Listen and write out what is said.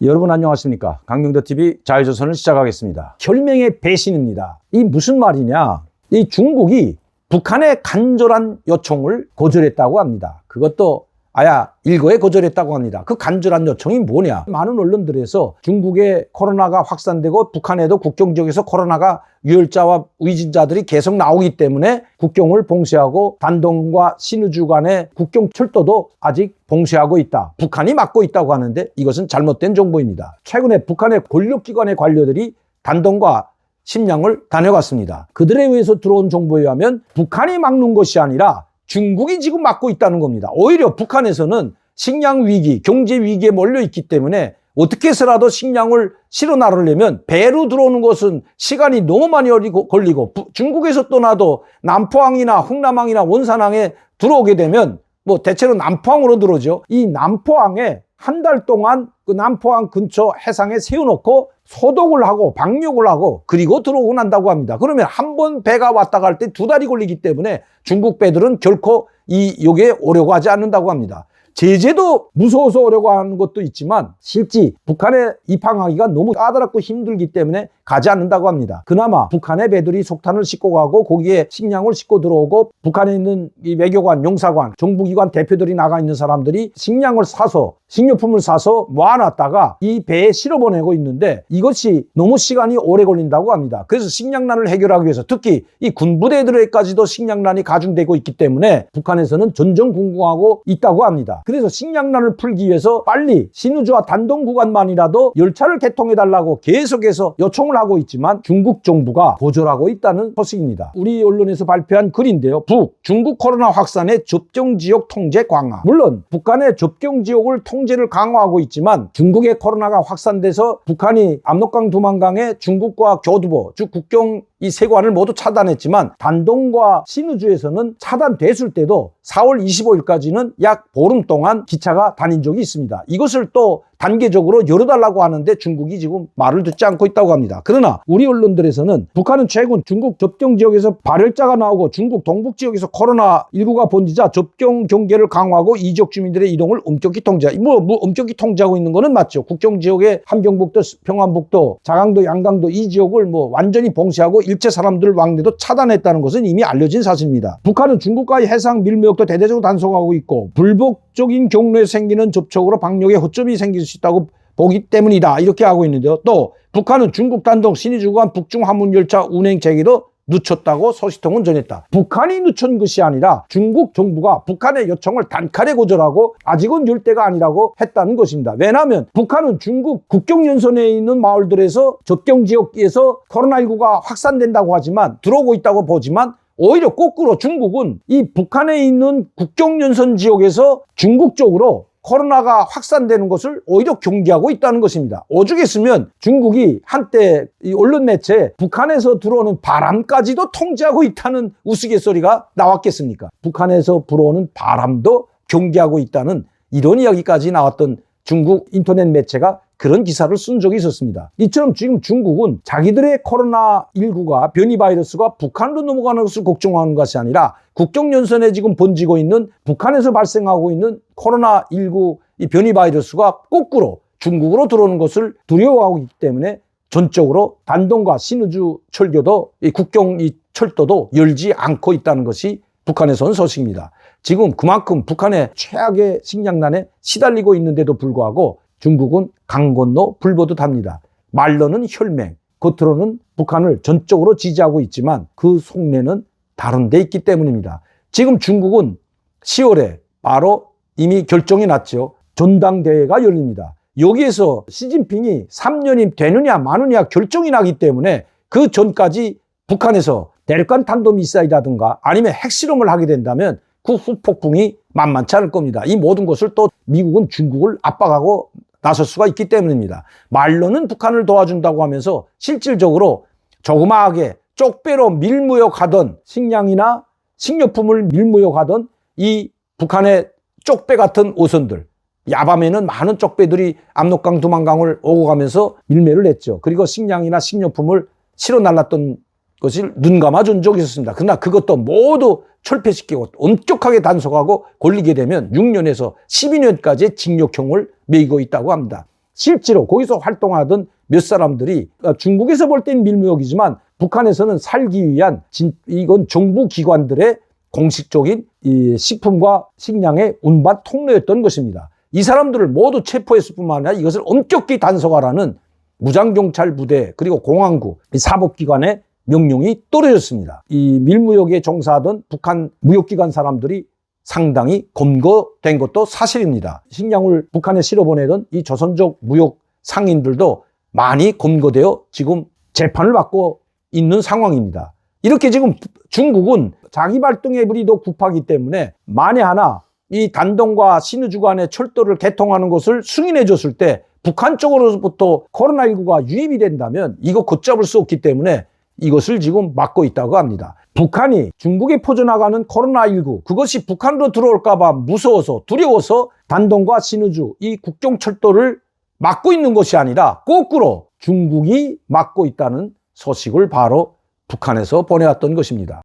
여러분 안녕하십니까? 강명도TV 자유조선을 시작하겠습니다. 혈맹의 배신입니다. 이 무슨 말이냐? 이 중국이 북한의 간절한 요청을 거절했다고 합니다. 그것도 아야 일거에 거절했다고 합니다. 그 간절한 요청이 뭐냐? 많은 언론들에서 중국의 코로나가 확산되고 북한에도 국경 지역에서 코로나가 유혈자와 위진자들이 계속 나오기 때문에 국경을 봉쇄하고 단동과 신의주 간의 국경 철도도 아직 봉쇄하고 있다. 북한이 막고 있다고 하는데 이것은 잘못된 정보입니다. 최근에 북한의 권력기관의 관료들이 단동과 심양을 다녀갔습니다. 그들에 의해서 들어온 정보에 의하면 북한이 막는 것이 아니라 중국이 지금 막고 있다는 겁니다. 오히려 북한에서는 식량 위기, 경제 위기에 몰려 있기 때문에 어떻게 해서라도 식량을 실어 나르려면 배로 들어오는 것은 시간이 너무 많이 걸리고 중국에서 떠나도 남포항이나 흥남항이나 원산항에 들어오게 되면 대체로 남포항으로 들어오죠. 이 남포항에 한 달 동안 그 남포항 근처 해상에 세워놓고 소독을 하고 방역을 하고 그리고 들어오고 난다고 합니다. 그러면 한 번 배가 왔다 갈 때 2달이 걸리기 때문에 중국 배들은 결코 여기에 오려고 하지 않는다고 합니다. 제재도 무서워서 오려고 하는 것도 있지만 실제 북한에 입항하기가 너무 까다롭고 힘들기 때문에 가지 않는다고 합니다. 그나마 북한의 배들이 속탄을 싣고 가고 거기에 식량을 싣고 들어오고 북한에 있는 이 외교관, 용사관, 정부기관 대표들이 나가 있는 사람들이 식량을 사서 식료품을 사서 모아놨다가 이 배에 실어보내고 있는데 이것이 너무 시간이 오래 걸린다고 합니다. 그래서 식량난을 해결하기 위해서 특히 이 군부대들에까지도 식량난이 가중되고 있기 때문에 북한에서는 전전긍긍하고 있다고 합니다. 그래서 식량난을 풀기 위해서 빨리 신의주와 단동 구간만이라도 열차를 개통해달라고 계속해서 요청을 하고 있지만 중국 정부가 거절하고 있다는 소식입니다. 우리 언론에서 발표한 글인데요. 중국 코로나 확산의 접경지역 통제 강화. 물론 북한의 접경지역을 통제를 강화하고 있지만 중국의 코로나가 확산돼서 북한이 압록강 두만강에 중국과 교두보, 즉 국경 이 세관을 모두 차단했지만 단동과 신의주에서는 차단됐을 때도 4월 25일까지는 약 보름 동안 기차가 다닌 적이 있습니다. 이것을 또 단계적으로 열어달라고 하는데 중국이 지금 말을 듣지 않고 있다고 합니다. 그러나 우리 언론들에서는 북한은 최근 중국 접경지역에서 발열자가 나오고 중국 동북지역에서 코로나19가 번지자 접경 경계를 강화하고 이지역 주민들의 이동을 엄격히 통제하고 엄격히 통제하고 있는 거는 맞죠. 국경지역의 함경북도, 평안북도, 자강도, 양강도 이 지역을 완전히 봉쇄하고 일체 사람들 왕래도 차단했다는 것은 이미 알려진 사실입니다. 북한은 중국과의 해상 밀무역도 대대적으로 단속하고 있고 불법적인 경로에 생기는 접촉으로 방역에 허점이 생길 수 있다고 보기 때문이다. 이렇게 하고 있는데요. 또 북한은 중국 단동 신의주 간 북중 화물열차 운행 재개도 늦췄다고 소식통은 전했다. 북한이 늦춘 것이 아니라 중국 정부가 북한의 요청을 단칼에 거절하고 아직은 열 때가 아니라고 했다는 것입니다. 왜냐하면 북한은 중국 국경연선에 있는 마을들에서 접경지역에서 코로나19가 확산된다고 하지만 들어오고 있다고 보지만 오히려 거꾸로 중국은 이 북한에 있는 국경연선 지역에서 중국 쪽으로 코로나가 확산되는 것을 오히려 경계하고 있다는 것입니다. 오죽했으면 중국이 한때 이 언론 매체에 북한에서 들어오는 바람까지도 통제하고 있다는 우스갯소리가 나왔겠습니까? 북한에서 불어오는 바람도 경계하고 있다는 이런 이야기까지 나왔던 중국 인터넷 매체가 그런 기사를 쓴 적이 있었습니다. 이처럼 지금 중국은 자기들의 코로나19가 변이 바이러스가 북한으로 넘어가는 것을 걱정하는 것이 아니라 국경연선에 지금 번지고 있는 북한에서 발생하고 있는 코로나19 이 변이 바이러스가 거꾸로 중국으로 들어오는 것을 두려워하고 있기 때문에 전적으로 단동과 신의주 철교도 이 국경 이 철도도 열지 않고 있다는 것이 북한에서 온 소식입니다. 지금 그만큼 북한의 최악의 식량난에 시달리고 있는데도 불구하고 중국은 강 건너 불보듯 합니다. 말로는 혈맹, 겉으로는 북한을 전적으로 지지하고 있지만 그 속내는 다른 데 있기 때문입니다. 지금 중국은 10월에 바로 이미 결정이 났죠. 전당대회가 열립니다. 여기에서 시진핑이 3년이 되느냐 마느냐 결정이 나기 때문에 그 전까지 북한에서 대륙간 탄도미사일이라든가 아니면 핵실험을 하게 된다면 그 후폭풍이 만만치 않을 겁니다. 이 모든 것을 또 미국은 중국을 압박하고 나설 수가 있기 때문입니다. 말로는 북한을 도와준다고 하면서 실질적으로 조그마하게 쪽배로 밀무역하던 식량이나 식료품을 밀무역하던 이 북한의 쪽배 같은 어선들, 야밤에는 많은 쪽배들이 압록강 두만강을 오고 가면서 밀매를 했죠. 그리고 식량이나 식료품을 실어 날랐던 것을 눈 감아준 적이 있었습니다. 그러나 그것도 모두 철폐시키고 엄격하게 단속하고 걸리게 되면 6년에서 12년까지의 징역형을 매기고 있다고 합니다. 실제로 거기서 활동하던 몇 사람들이 중국에서 볼 땐 밀무역이지만 북한에서는 살기 위한 이건 정부 기관들의 공식적인 이 식품과 식량의 운반 통로였던 것입니다. 이 사람들을 모두 체포했을 뿐만 아니라 이것을 엄격히 단속하라는 무장경찰 부대 그리고 공안부 사법기관의 명령이 떨어졌습니다. 이 밀무역에 종사하던 북한 무역기관 사람들이 상당히 검거된 것도 사실입니다. 식량을 북한에 실어보내던 이 조선족 무역 상인들도 많이 검거되어 지금 재판을 받고 있는 상황입니다. 이렇게 지금 중국은 자기 발등에 불이 더 급하기 때문에 만에 하나 이 단동과 신의주 간의 철도를 개통하는 것을 승인해 줬을 때 북한 쪽으로부터 코로나19가 유입이 된다면 이거 걷잡을 수 없기 때문에 이것을 지금 막고 있다고 합니다. 북한이 중국에 퍼져나가는 코로나19 그것이 북한으로 들어올까 봐 무서워서 두려워서 단동과 신의주 이 국경철도를 막고 있는 것이 아니라 거꾸로 중국이 막고 있다는 소식을 바로 북한에서 보내왔던 것입니다.